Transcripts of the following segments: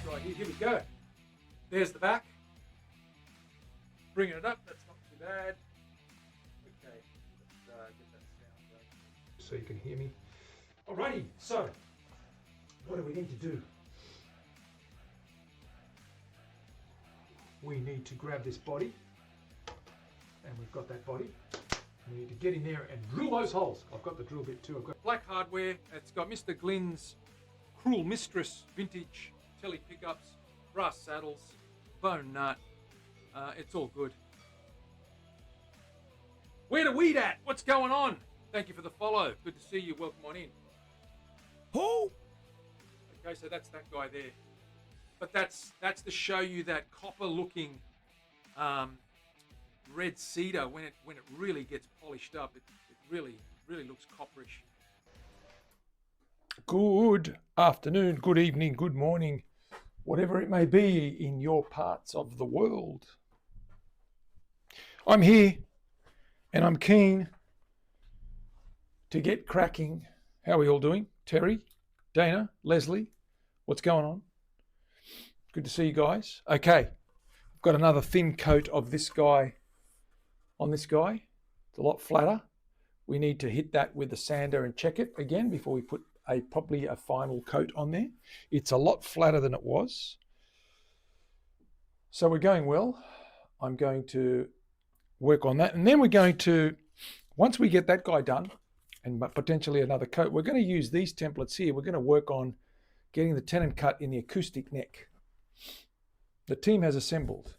right here. Here we go. There's the back. Bringing it up. That's not too bad. Okay, let's get that sound going so you can hear me. Alrighty, so what do we need to do? We need to grab this body, and we've got that body. We need to get in there and drill those holes. I've got the drill bit too. I've got black hardware. It's got Mr. Glynn's Cruel Mistress vintage telly pickups, brass saddles, bone nut. It's all good. Where the weed at? What's going on? Thank you for the follow. Good to see you. Welcome on in. Who? Okay, so that's that guy there. But that's to show you that copper-looking red cedar when it really gets polished up. It really looks copperish. Good afternoon, good evening, good morning, whatever it may be in your parts of the world. I'm here and I'm keen to get cracking. How are we all doing? Terry, Dana, Leslie, what's going on? Good to see you guys. Okay, I've got another thin coat of this guy on this guy. It's a lot flatter. We need to hit that with the sander and check it again before we put probably a final coat on there. It's a lot flatter than it was. So we're going well. I'm going to work on that. And then we're going to, once we get that guy done, and potentially another coat, we're going to use these templates here. We're going to work on getting the tenon cut in the acoustic neck. The team has assembled.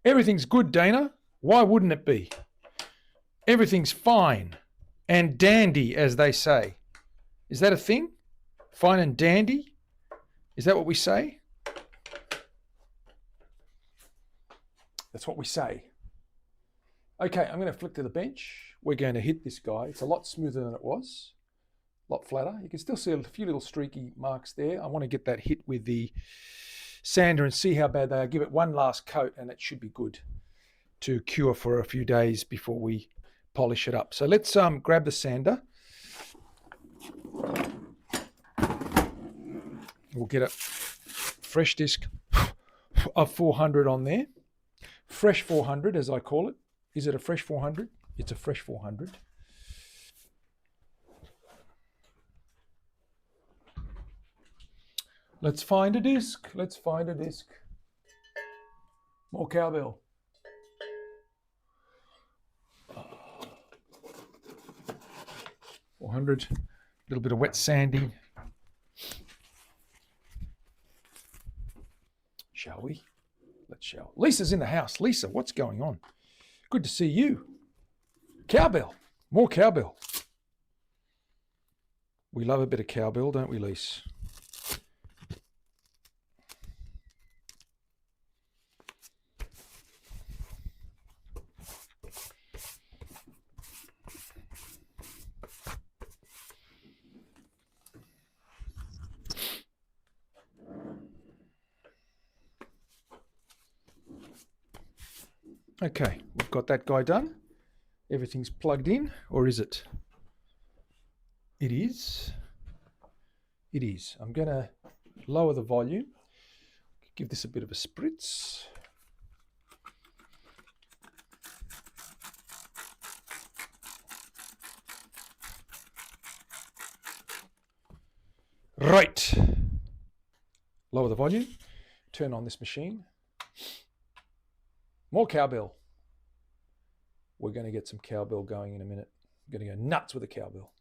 Everything's good, Dana. Why wouldn't it be? Everything's fine and dandy, as they say. Is that a thing? Fine and dandy? Is that what we say? That's what we say. Okay, I'm going to flick to the bench. We're going to hit this guy. It's a lot smoother than it was. A lot flatter. You can still see a few little streaky marks there. I want to get that hit with the sander and see how bad they are. Give it one last coat and it should be good to cure for a few days before we polish it up. So let's grab the sander. We'll get a fresh disc of 400 on there. Fresh 400, as I call it. Is it a fresh 400? It's a fresh 400. Let's find a disc. Let's find a disc. More cowbell. 400. A little bit of wet sanding. Shall we? Let's shall. Lisa's in the house. Lisa, what's going on? Good to see you. Cowbell. More cowbell. We love a bit of cowbell, don't we, Lisa? Okay, we've got that guy done. Everything's plugged in, or is it? It is. It is. I'm going to lower the volume, give this a bit of a spritz. Right. Lower the volume, turn on this machine. More cowbell. We're going to get some cowbell going in a minute. I'm going to go nuts with the cowbell.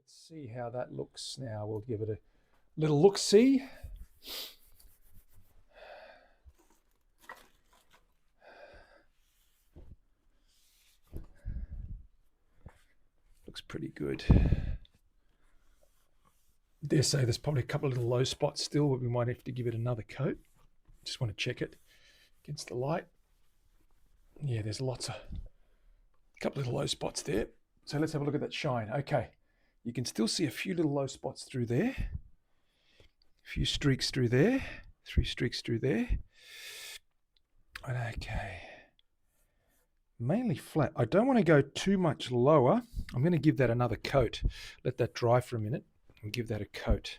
Let's see how that looks now. We'll give it a little look-see. Looks pretty good. I dare say there's probably a couple of little low spots still, but we might have to give it another coat. Just want to check it against the light. Yeah, there's a couple of little low spots there. So let's have a look at that shine. Okay, you can still see a few little low spots through there. A few streaks through there. 3 streaks through there. Okay. Mainly flat. I don't want to go too much lower. I'm going to give that another coat. Let that dry for a minute and give that a coat.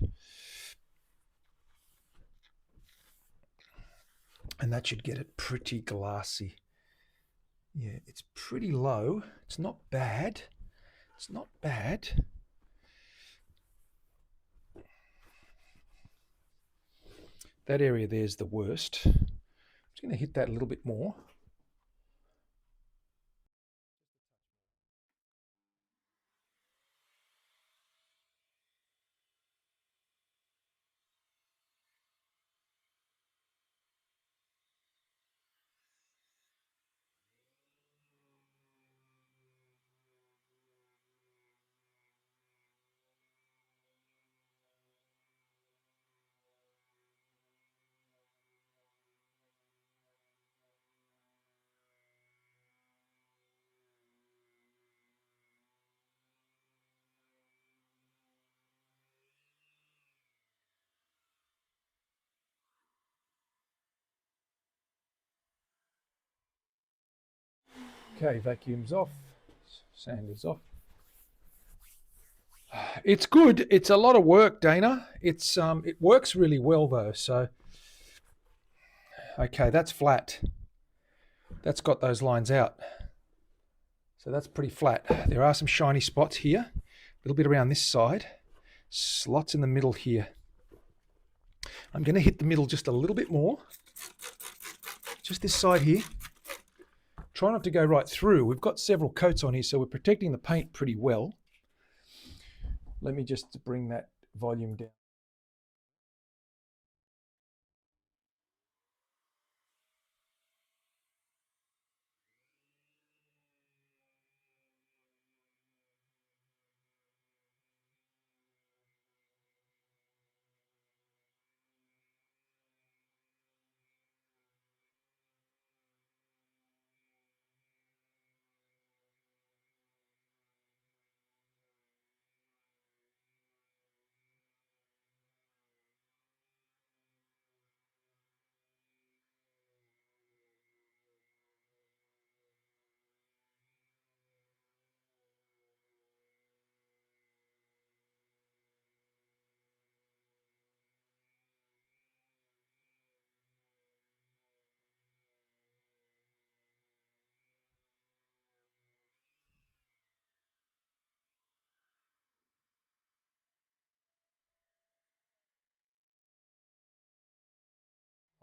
And that should get it pretty glassy. Yeah, it's pretty low. It's not bad. It's not bad. That area there is the worst. I'm just going to hit that a little bit more. Okay, vacuum's off, sander's off. It's good. It's a lot of work, Dana. It works really well though. So, okay, that's flat. That's got those lines out. So that's pretty flat. There are some shiny spots here, a little bit around this side, slots in the middle here. I'm going to hit the middle just a little bit more, just this side here. Try not to go right through. We've got several coats on here, so we're protecting the paint pretty well. Let me just bring that volume down.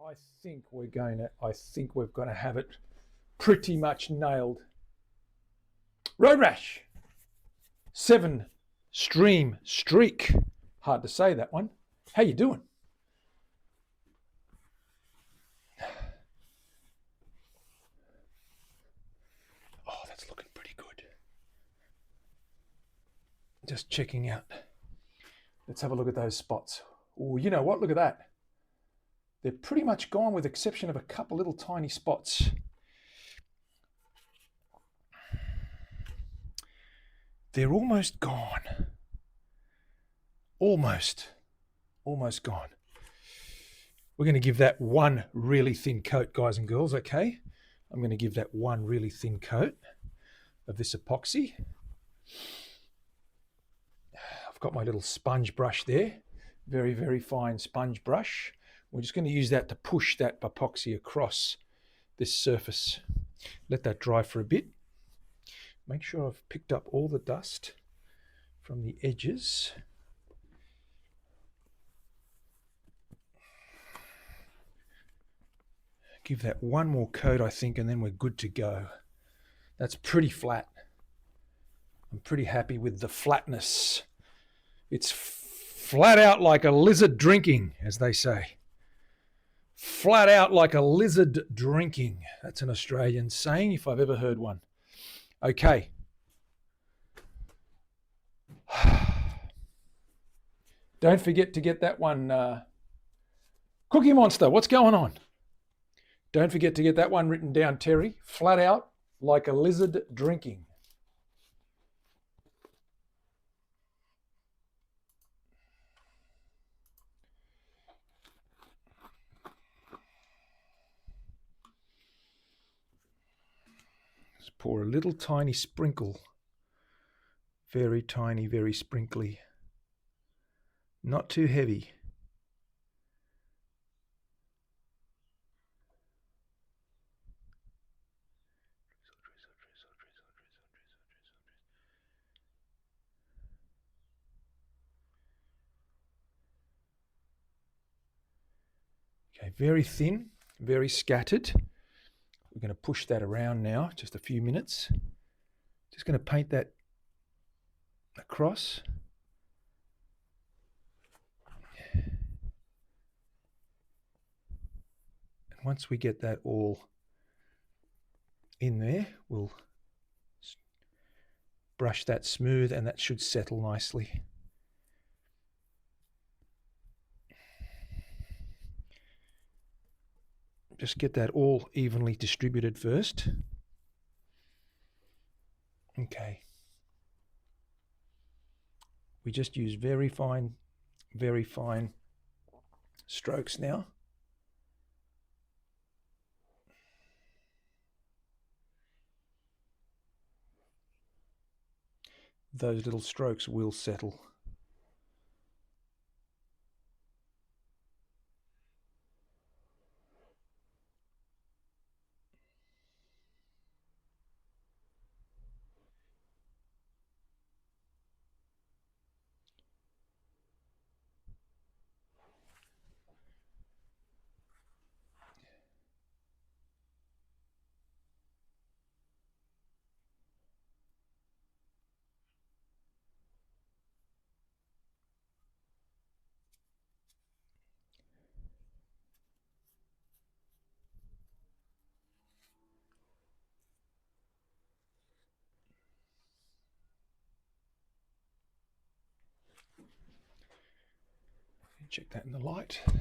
I think we're going to have it pretty much nailed. Road rash. 7 stream streak. Hard to say that one. How you doing? Oh, that's looking pretty good. Just checking out. Let's have a look at those spots. Oh, you know what? Look at that. They're pretty much gone with the exception of a couple little tiny spots. They're almost gone. Almost gone. We're going to give that one really thin coat, guys and girls, okay? I'm going to give that one really thin coat of this epoxy. I've got my little sponge brush there. Very, very fine sponge brush. We're just going to use that to push that epoxy across this surface. Let that dry for a bit. Make sure I've picked up all the dust from the edges. Give that one more coat, I think, and then we're good to go. That's pretty flat. I'm pretty happy with the flatness It's flat out like a lizard drinking, as they say. Flat out like a lizard drinking. That's an Australian saying, if I've ever heard one. Okay. Don't forget to get that one. Cookie Monster, what's going on? Don't forget to get that one written down, Terry. Flat out like a lizard drinking. Just pour a little tiny sprinkle. Very tiny, very sprinkly. Not too heavy. Okay, very thin, very scattered. We're going to push that around now, just a few minutes. Just going to paint that across. And once we get that all in there, we'll brush that smooth and that should settle nicely. Just get that all evenly distributed first. Okay. We just use very fine strokes now. Those little strokes will settle. Check that in the light. Make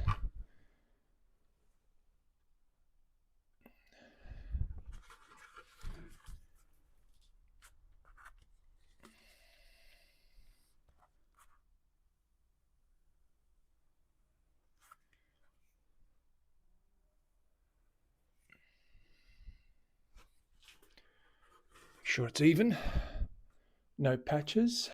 sure it's even. No patches.